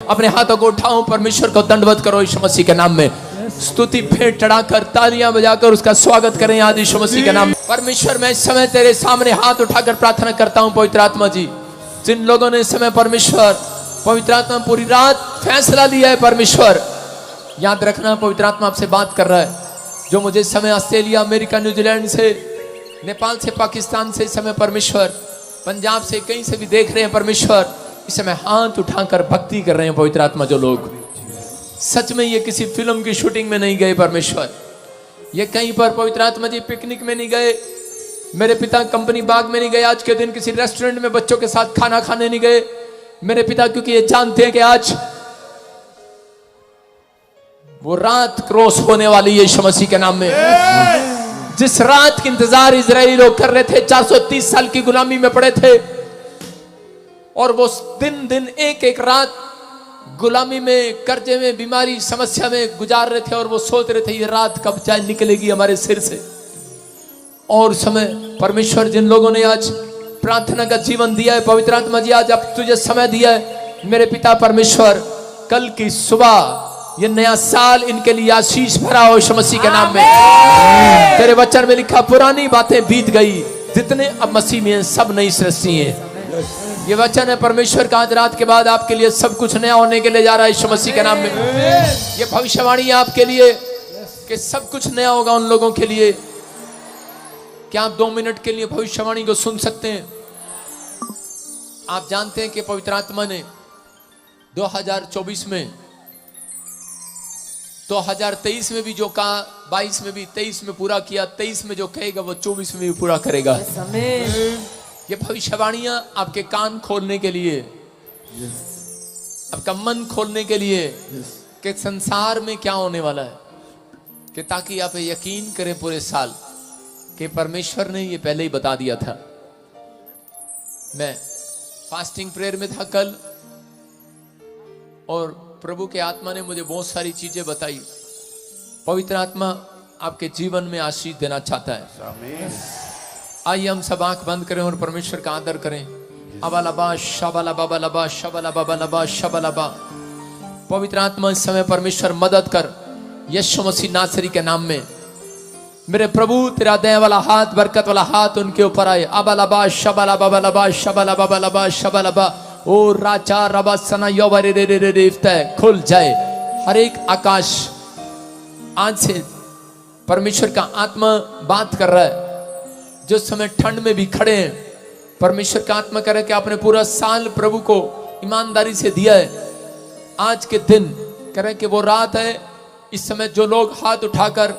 अपने हाथों को उठाओ, परमेश्वर को दंडवत करो यीशु मसीह के नाम में। स्तुति भेंट चढ़ाकर तालियां बजाकर उसका स्वागत करें आज यीशु मसीह के नाम में। परमेश्वर मैं इस समय तेरे सामने हाथ उठाकर प्रार्थना करता हूं पवित्र आत्मा जी, जिन लोगों ने इस समय परमेश्वर पवित्र आत्मा पूरी रात फैसला लिया है, परमेश्वर याद रखना पवित्र आत्मा आपसे बात कर रहा है। जो मुझे इस समय ऑस्ट्रेलिया, अमेरिका, न्यूजीलैंड से, नेपाल से, पाकिस्तान से, इस समय परमेश्वर पंजाब से, कहीं से भी देख रहे हैं परमेश्वर, इस समय हाथ उठाकर भक्ति कर रहे हैं पवित्र आत्मा। जो लोग सच में ये किसी फिल्म की शूटिंग में नहीं गए परमेश्वर, ये कहीं पर पवित्र आत्मा जी पिकनिक में नहीं गए, मेरे पिता कंपनी बाग में नहीं गए, आज के दिन किसी रेस्टोरेंट में बच्चों के साथ खाना खाने नहीं गए मेरे पिता, क्योंकि ये जानते हैं कि आज वो रात क्रॉस होने वाली है यीशु मसीह के नाम में। जिस रात के इंतजार इजरायली लोग कर रहे थे, 430 साल की गुलामी में पड़े थे, और वो दिन दिन एक एक रात गुलामी में, कर्जे में, बीमारी, समस्या में गुजार रहे थे, और वो सोच रहे थे ये रात कब जाए निकलेगी हमारे सिर से। और समय परमेश्वर जिन लोगों ने आज प्रार्थना का जीवन दिया है, पवित्र आत्मा जी आज अब तुझे समय दिया है मेरे पिता परमेश्वर, कल की सुबह ये नया साल इनके लिए आशीष भरा हो यीशु मसीह के नाम में। तेरे वचन में लिखा पुरानी बातें बीत गई, जितने अब मसीह में सब नई सृष्टि है। ये वचन है परमेश्वर का, आज रात के बाद आपके लिए सब कुछ नया होने के लिए जा रहा है यीशु मसीह के नाम में। ये भविष्यवाणी है आपके लिए कि सब कुछ नया होगा उन लोगों के लिए। क्या आप 2 मिनट के लिए भविष्यवाणी को सुन सकते हैं? आप जानते हैं कि पवित्र आत्मा ने 2024 में, 2023 में भी जो कहा, 22 में भी, 23 में पूरा किया, 23 में जो कहेगा वो 24 में भी पूरा करेगा। ये भविष्यवाणियां आपके कान खोलने के लिए, आपका मन खोलने के लिए कि संसार में क्या होने वाला है, कि ताकि आप यकीन करें पूरे साल कि परमेश्वर ने ये पहले ही बता दिया था। मैं फास्टिंग प्रेयर में था कल, और प्रभु के आत्मा ने मुझे बहुत सारी चीजें बताई। पवित्र आत्मा आपके जीवन में आशीष देना चाहता है। आइए हम सब आंख बंद करें और परमेश्वर का आदर करें। अबालबा शबाला बाबा लबा शबाला बाबा लबा शबालबा। पवित्र आत्मा इस समय परमेश्वर मदद कर यीशु मसीह नासरी के नाम में। मेरे प्रभु तेरा दया वाला हाथ, बरकत वाला हाथ उनके ऊपर आए। अबालबा शबाला बाबा लबा शबाला बाबा लबा शबालबा। ओ राजा रबा सना योवरे रे रे रे रे खुल जाए हर एक आकाश। आज से परमेश्वर का आत्मा बात कर रहा है। जो समय ठंड में भी खड़े हैं, परमेश्वर का आत्मा कह रहा है कि आपने पूरा साल प्रभु को ईमानदारी से दिया है। आज के दिन कह रहे हैं कि वो रात है। इस समय जो लोग हाथ उठाकर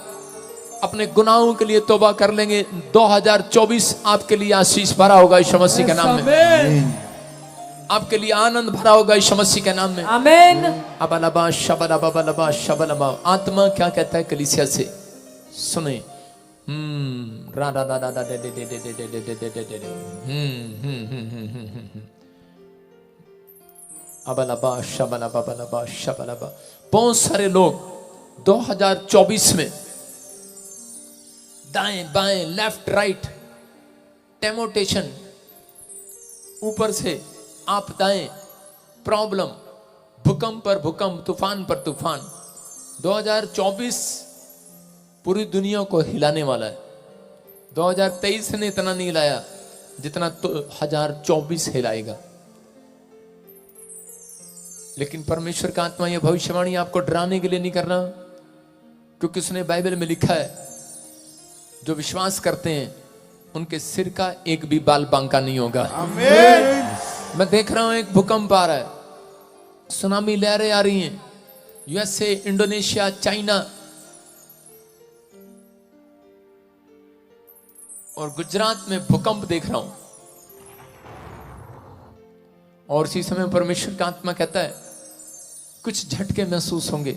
अपने गुनाहों के लिए तौबा कर लेंगे, 2024 आपके लिए आशीष भरा होगा यीशु मसीह के नाम में। आपके लिए आनंद भरा होगा यीशु मसीह के नाम में। आमीन। अबलबा शबला बबलबा शबलबा। आत्मा क्या कहता है कलीसिया से, सुने। रा रा रा रा दे दे दे दे दे दे दे दे दे दे। अबलबा शबला बबलबा शबलबा। बहुत सारे लोग 2024 में दाएं बाएं, लेफ्ट राइट, टेम्पटेशन, ऊपर से आपदाएं, प्रॉब्लम, भूकंप पर भूकंप, तूफान पर तूफान। 2024 पूरी दुनिया को हिलाने वाला है। 2023 ने इतना नहीं हिलाया जितना 2024 हिलाएगा। लेकिन परमेश्वर का आत्मा यह भविष्यवाणी आपको डराने के लिए नहीं करना, क्योंकि उसने बाइबल में लिखा है जो विश्वास करते हैं उनके सिर का एक भी बाल बांका नहीं होगा। आमीन। मैं देख रहा हूं एक भूकंप आ रहा है, सुनामी लहरें आ रही हैं, यूएसए, इंडोनेशिया, चाइना, और गुजरात में भूकंप देख रहा हूं। और इसी समय परमेश्वर का आत्मा कहता है कुछ झटके महसूस होंगे।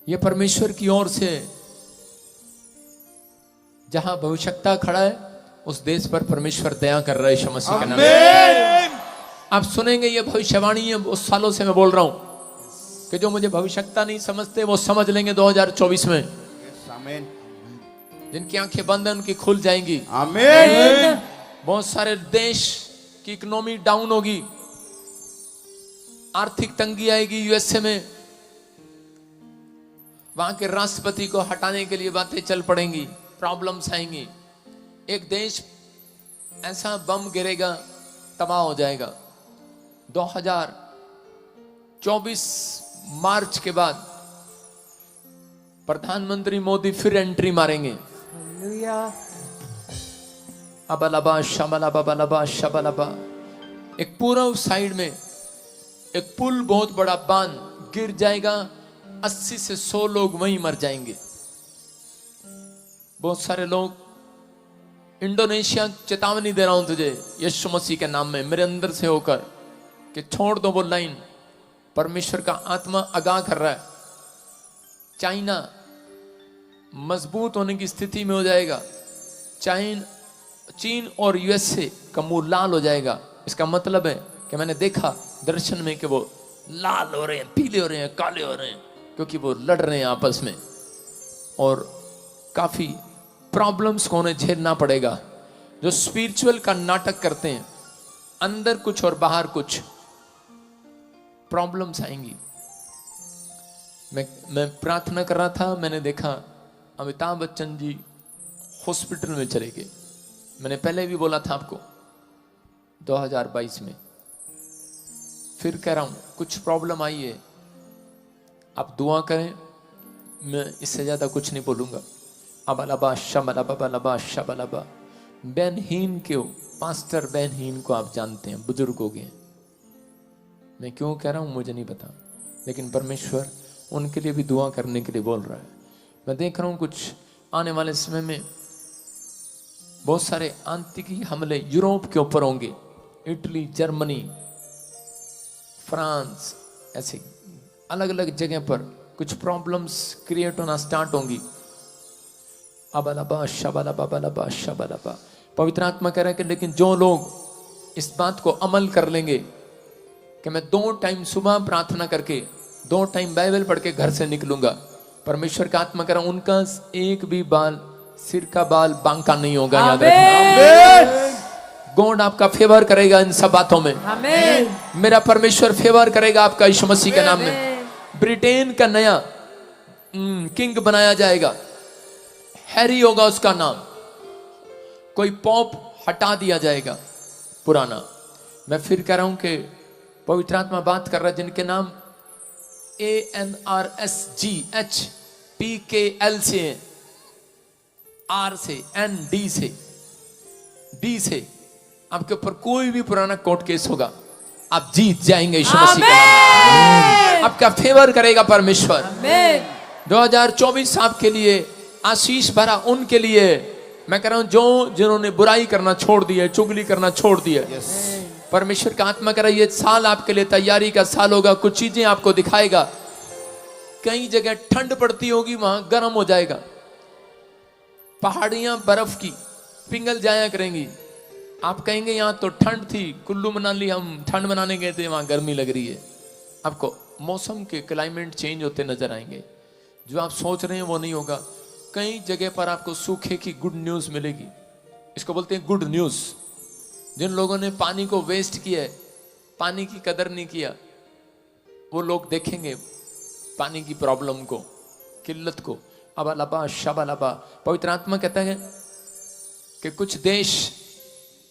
यह परमेश्वर की ओर से, जहां भविष्यता खड़ा है उस देश पर परमेश्वर दया कर रहा है यीशु मसीह के नाम में। आप सुनेंगे ये भविष्यवाणी है, उस सालों से मैं बोल रहा हूं कि जो मुझे भविष्यता नहीं समझते वो समझ लेंगे 2024 में। आमीन। जिनकी आंखें बंद हैं उनकी खुल जाएंगी। आमीन। बहुत सारे देश की इकोनॉमी डाउन होगी, आर्थिक तंगी आएगी यूएसए में, वहां के राष्ट्रपति को हटाने के लिए बातें चल पड़ेंगी, प्रॉब्लम्स आएंगी। एक देश ऐसा बम गिरेगा, तबाह हो जाएगा। 2024 मार्च के बाद प्रधानमंत्री मोदी फिर एंट्री मारेंगे। अबलबा शबलबा बलबा शबलबा। एक पूर्व साइड में एक पुल, बहुत बड़ा बांध गिर जाएगा, 80 से 100 लोग वहीं मर जाएंगे। बहुत सारे लोग, इंडोनेशिया, चेतावनी दे रहा हूं तुझे यीशु मसीह के नाम में, मेरे अंदर से होकर, कि छोड़ दो वो लाइन। परमेश्वर का आत्मा आगाह कर रहा है। चाइना मजबूत होने की स्थिति में हो जाएगा। चीन और यूएसए का मुंह लाल हो जाएगा। इसका मतलब है कि मैंने देखा दर्शन में कि वो लाल हो रहे हैं, पीले हो रहे हैं, काले हो रहे हैं, क्योंकि वो लड़ रहे हैं आपस में, और काफी प्रॉब्लम्स को उन्हें झेलना पड़ेगा। जो स्पिरिचुअल का नाटक करते हैं, अंदर कुछ और बाहर कुछ, प्रॉब्लम्स आएंगी। मैं प्रार्थना कर रहा था, मैंने देखा अमिताभ बच्चन जी हॉस्पिटल में चले गए। मैंने पहले भी बोला था आपको 2022 में, फिर कह रहा हूं कुछ प्रॉब्लम आई है, आप दुआ करें, मैं इससे ज्यादा कुछ नहीं बोलूंगा। अबलबा शबलबा बलबा शबलबा। बेनहीन क्यों, पास्टर बेनहीन को आप जानते हैं, बुजुर्ग हो गए। मैं क्यों कह रहा हूं मुझे नहीं पता, लेकिन परमेश्वर उनके लिए भी दुआ करने के लिए बोल रहा है। मैं देख रहा हूं कुछ आने वाले समय में बहुत सारे आतंकी हमले यूरोप के ऊपर होंगे, इटली, जर्मनी, फ्रांस, ऐसे अलग अलग जगह पर कुछ प्रॉब्लम्स क्रिएट होना स्टार्ट होंगी। अबलबा शबलबा बलबा शबलबा। पवित्र आत्मा कह रहा है कि लेकिन जो लोग इस बात को अमल कर लेंगे कि मैं 2 टाइम सुबह प्रार्थना करके 2 टाइम बाइबल पढ़ के घर से निकलूंगा, परमेश्वर का आत्मा कह रहा, उनका एक भी बाल, सिर का बाल बांका नहीं होगा। याद रखना, गॉड आपका फेवर करेगा इन सब बातों में। मेरा परमेश्वर फेवर करेगा आपका यीशु मसीह के नाम में। ब्रिटेन का नया किंग बनाया जाएगा, हैरी होगा उसका नाम। कोई पॉप हटा दिया जाएगा पुराना। मैं फिर कह रहा हूं कि पवित्र आत्मा बात कर रहा है जिनके नाम ANRSGHPKL से, R से, ND से, D से, आपके ऊपर कोई भी पुराना कोर्ट केस होगा, आप जीत जाएंगे यीशु मसीह के नाम। आपका फेवर करेगा परमेश्वर। 2024 आपके लिए आशीष भरा उनके लिए मैं कह रहा हूं जो जिन्होंने बुराई करना छोड़ दिया, चुगली करना छोड़ दिया। परमेश्वर का आत्मा कह रहा है ये साल आपके लिए तैयारी का साल होगा। कुछ चीजें आपको दिखाएगा। कई जगह ठंड पड़ती होगी, वहां गर्म हो जाएगा। पहाड़ियां बर्फ की पिघल जाया करेंगी। आप कहेंगे यहां तो ठंड थी, कुल्लू मनाली हम ठंड मनाने गए थे, वहां गर्मी लग रही है। आपको मौसम के क्लाइमेट चेंज होते नजर आएंगे। जो आप सोच रहे हैं वो नहीं होगा। कई जगह पर आपको सूखे की गुड न्यूज मिलेगी। इसको बोलते हैं गुड न्यूज। जिन लोगों ने पानी को वेस्ट किया है, पानी की कदर नहीं किया, वो लोग देखेंगे पानी की प्रॉब्लम को, किल्लत को। अबलबा शबलबा। पवित्र आत्मा कहता है कि कुछ देश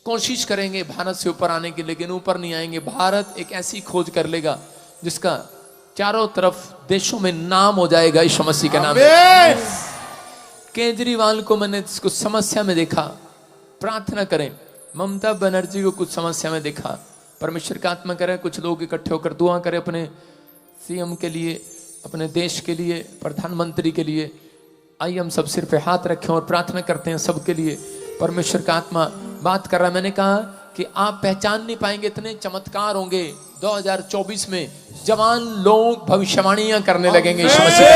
कोशिश करेंगे भारत से ऊपर आने की, लेकिन ऊपर नहीं आएंगे। भारत एक ऐसी खोज कर लेगा जिसका चारों तरफ देशों में नाम हो जाएगा यीशु मसीह के नाम में। केजरीवाल को मैंने कुछ समस्या में देखा, प्रार्थना करें। ममता बनर्जी को कुछ समस्या में देखा। परमेश्वर का आत्मा करे कुछ लोग इकट्ठे होकर दुआ करें अपने सीएम के लिए, अपने देश के लिए, प्रधानमंत्री के लिए। आइए हम सब सिर पे हाथ रखें और प्रार्थना करते हैं सबके लिए। परमेश्वर का आत्मा बात कर रहा है। मैंने कहा कि आप पहचान नहीं पाएंगे, इतने चमत्कार होंगे 2024 में। जवान लोग भविष्यवाणियां करने लगेंगे यीशु मसीह।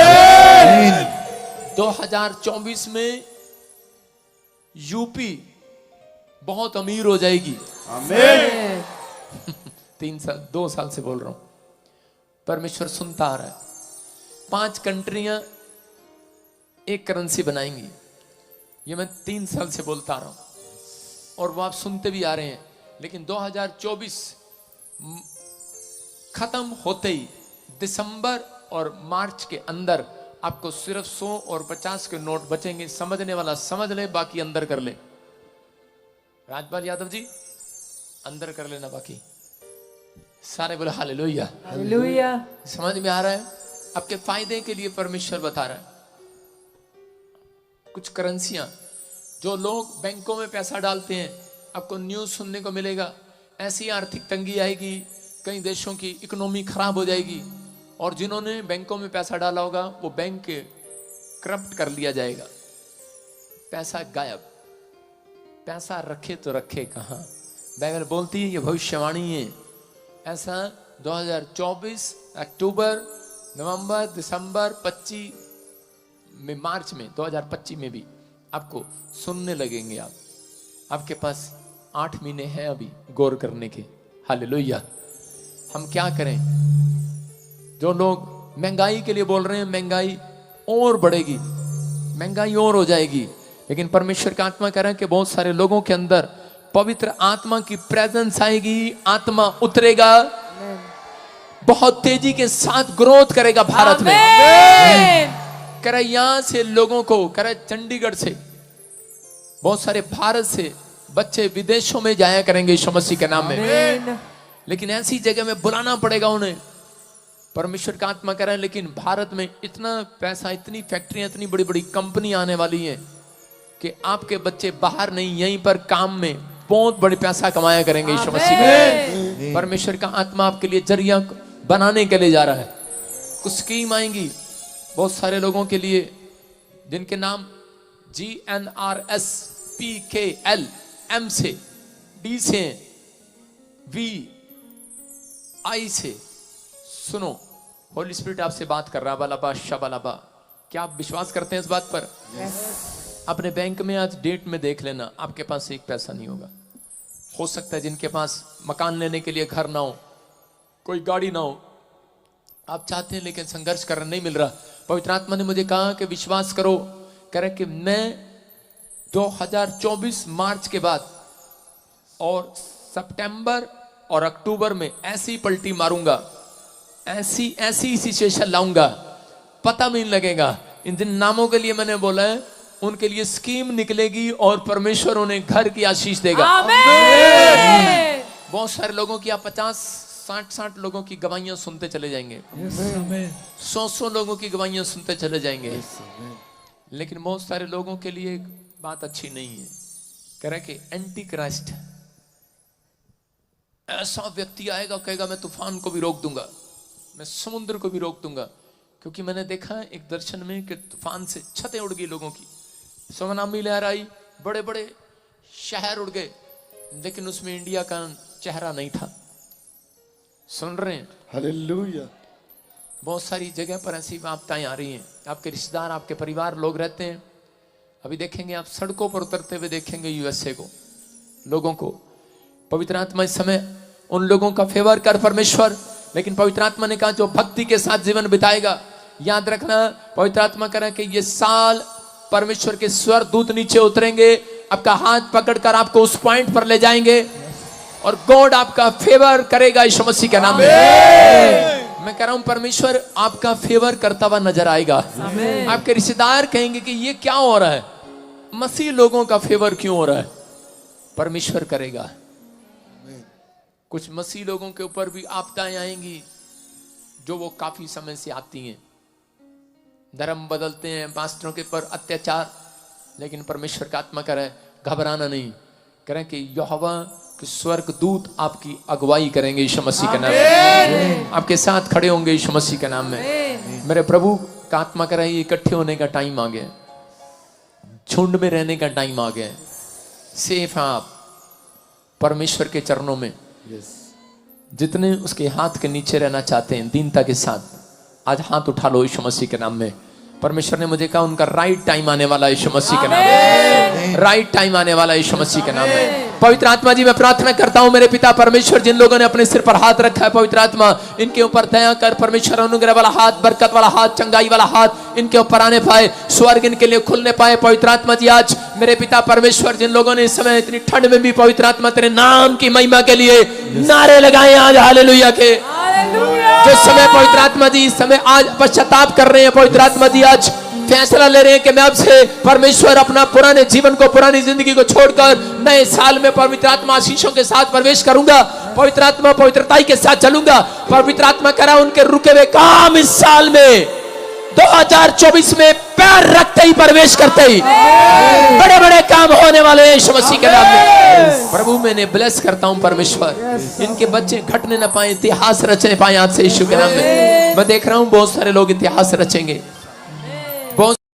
2024 में यूपी बहुत अमीर हो जाएगी। आमीन। 2 साल से बोल रहा हूं, परमेश्वर सुनता आ रहा है। 5 कंट्रियां एक करेंसी बनाएंगी, ये मैं 3 साल से बोलता आ रहा हूं और वो आप सुनते भी आ रहे हैं। लेकिन 2024 खत्म होते ही दिसंबर और मार्च के अंदर आपको सिर्फ 100 और 50 के नोट बचेंगे। समझने वाला समझ ले, बाकी अंदर कर ले। राजपाल यादव जी अंदर कर लेना, बाकी सारे बोले हालेलुया हालेलुया। समझ में आ रहा है? आपके फायदे के लिए परमेश्वर बता रहा है। कुछ करेंसियां जो लोग बैंकों में पैसा डालते हैं, आपको न्यूज सुनने को मिलेगा ऐसी आर्थिक तंगी आएगी, कई देशों की इकोनॉमी खराब हो जाएगी, और जिन्होंने बैंकों में पैसा डाला होगा वो बैंक के करप्ट कर लिया जाएगा, पैसा गायब। पैसा रखे तो रखे कहां? बाइबल बोलती है, ये भविष्यवाणी है। ऐसा 2024 अक्टूबर, नवंबर, दिसंबर, 25 में, मार्च में, 2025 में भी आपको सुनने लगेंगे। आपके पास 8 महीने हैं अभी गौर करने के। हालेलुया। हम क्या करें? जो लोग महंगाई के लिए बोल रहे हैं, महंगाई और बढ़ेगी, महंगाई और हो जाएगी, लेकिन परमेश्वर का आत्मा कह रहा है कि बहुत सारे लोगों के अंदर पवित्र आत्मा की प्रेजेंस आएगी, आत्मा उतरेगा, बहुत तेजी के साथ ग्रोथ करेगा भारत में। कह रहा यहां से लोगों को, कह रहा चंडीगढ़ से बहुत सारे भारत से बच्चे विदेशों में जाया करेंगे यीशु मसीह के नाम में, लेकिन ऐसी जगह में बुलाना पड़ेगा उन्हें। परमेश्वर का आत्मा कह रहा है लेकिन भारत में इतना पैसा, इतनी फैक्ट्रियां, इतनी बड़ी बड़ी कंपनी आने वाली हैं कि आपके बच्चे बाहर नहीं, यहीं पर काम में बहुत बड़े पैसा कमाया करेंगे यीशु मसीह के। परमेश्वर का आत्मा आपके लिए जरिया बनाने के लिए जा रहा है। कुछ स्कीम आएंगी बहुत सारे लोगों के लिए जिनके नाम GNRS, PKL, M से, D से, V, I से। सुनो, होली स्पिरिट आपसे बात कर रहा, बालाबा शबालाबा। क्या आप विश्वास करते हैं इस बात पर? अपने बैंक में आज डेट में देख लेना, आपके पास एक पैसा नहीं होगा। हो सकता है जिनके पास मकान लेने के लिए घर ना हो, कोई गाड़ी ना हो, आप चाहते हैं लेकिन संघर्ष कर नहीं मिल रहा। पवित्र आत्मा ने मुझे कहा कि विश्वास करो, कह रहे कि मैं 2024 मार्च के बाद और सितंबर और अक्टूबर में ऐसी पलटी मारूंगा, ऐसी सिचुएशन लाऊंगा, पता भी नहीं लगेगा। इन जिन नामों के लिए मैंने बोला है उनके लिए स्कीम निकलेगी और परमेश्वर उन्हें घर की आशीष देगा। आमीन। बहुत सारे लोगों की आप 50-60 लोगों की गवाहियां सुनते चले जाएंगे, 100 लोगों की गवाहियां सुनते चले जाएंगे, लेकिन बहुत सारे लोगों के लिए एक बात अच्छी नहीं है। कह रहा है कि एंटी क्राइस्ट ऐसा व्यक्ति आएगा, कहेगा मैं तूफान को भी रोक दूंगा, मैं समुद्र को भी रोक दूंगा। क्योंकि मैंने देखा है एक दर्शन में कि तूफान से छतें उड़ गई लोगों की, सुनामी लहर आई, बड़े बड़े शहर उड़ गए, लेकिन उसमें इंडिया का चेहरा नहीं था। सुन रहे हैं? हालेलुया। बहुत सारी जगह पर ऐसी आपदाएं आ रही हैं। आपके रिश्तेदार, आपके परिवार लोग रहते हैं, अभी देखेंगे आप सड़कों पर उतरते हुए देखेंगे यूएसए को, लोगों को। पवित्र आत्मा इस समय उन लोगों का फेवर कर परमेश्वर, लेकिन पवित्र आत्मा ने कहा जो भक्ति के साथ जीवन बिताएगा, याद रखना पवित्र आत्मा कह रहा है कि ये साल परमेश्वर के स्वर दूत नीचे उतरेंगे, आपका हाथ पकड़कर आपको उस पॉइंट पर ले जाएंगे और गॉड आपका फेवर करेगा यीशु मसीह के नाम में। मैं कह रहा हूं परमेश्वर आपका फेवर करता हुआ नजर आएगा। आपके रिश्तेदार कहेंगे कि ये क्या हो रहा है, मसीह लोगों का फेवर क्यों हो रहा है? परमेश्वर करेगा। कुछ मसीह लोगों के ऊपर भी आपदाएं आएंगी जो वो काफी समय से आती हैं। धर्म बदलते हैं, पास्टरों के ऊपर अत्याचार, लेकिन परमेश्वर का आत्मा कह रहा है घबराना नहीं। कह रहे हैं कि यहोवा के स्वर्ग दूत आपकी अगुवाई करेंगे यीशु मसीह के नाम में, आपके साथ खड़े होंगे यीशु मसीह के नाम में। मेरे प्रभु का आत्मा कह रहा है इकट्ठे होने का टाइम आ गया, झुंड में रहने का टाइम आ गया। सेफ हैं आप परमेश्वर के चरणों में। जितने उसके हाथ के नीचे रहना चाहते हैं दीनता के साथ, आज हाथ उठा लो यीशु मसीह के नाम में। परमेश्वर ने मुझे कहा उनका राइट टाइम आने वाला है यीशु मसीह के नाम में, राइट टाइम आने वाला है यीशु मसीह के नाम में। पवित्र आत्मा जी मैं प्रार्थना करता हूं मेरे पिता परमेश्वर, जिन लोगों ने अपने सिर पर हाथ रखा है पवित्र आत्मा इनके ऊपर दया कर परमेश्वर, अनुग्रह वाला हाथ, बरकत वाला हाथ, चंगाई वाला हाथ इनके ऊपर आने पाए, स्वर्ग इनके लिए खुलने पाए। पवित्र आत्मा जी आज मेरे पिता परमेश्वर, जिन लोगों ने इस समय इतनी ठंड में भी पवित्र आत्मा तेरे नाम की महिमा के लिए नारे लगाए आज हालेलुया के, जो समय पवित्र आत्मा जी इस समय आज पश्चाताप कर रहे हैं, पवित्र आत्मा जी आज फैसला ले रहे हैं कि मैं अब से परमेश्वर अपना पुराने जीवन को, पुरानी जिंदगी को छोड़कर नए साल में पवित्र आत्मा आशीषों के साथ प्रवेश करूंगा, पवित्र आत्मा पवित्रताई के साथ चलूंगा। पवित्र आत्मा करा उनके रुके हुए काम इस साल में 2024 में पैर रखते ही, प्रवेश करते ही बड़े बड़े काम होने वाले हैं यीशु मसीह के नाम में। प्रभु मैंने ब्लेस करता हूं परमेश्वर, इनके बच्चे घटने ना पाए, इतिहास रचने पाए आज से यीशु के नाम में। मैं देख रहा हूं बहुत सारे लोग इतिहास रचेंगे।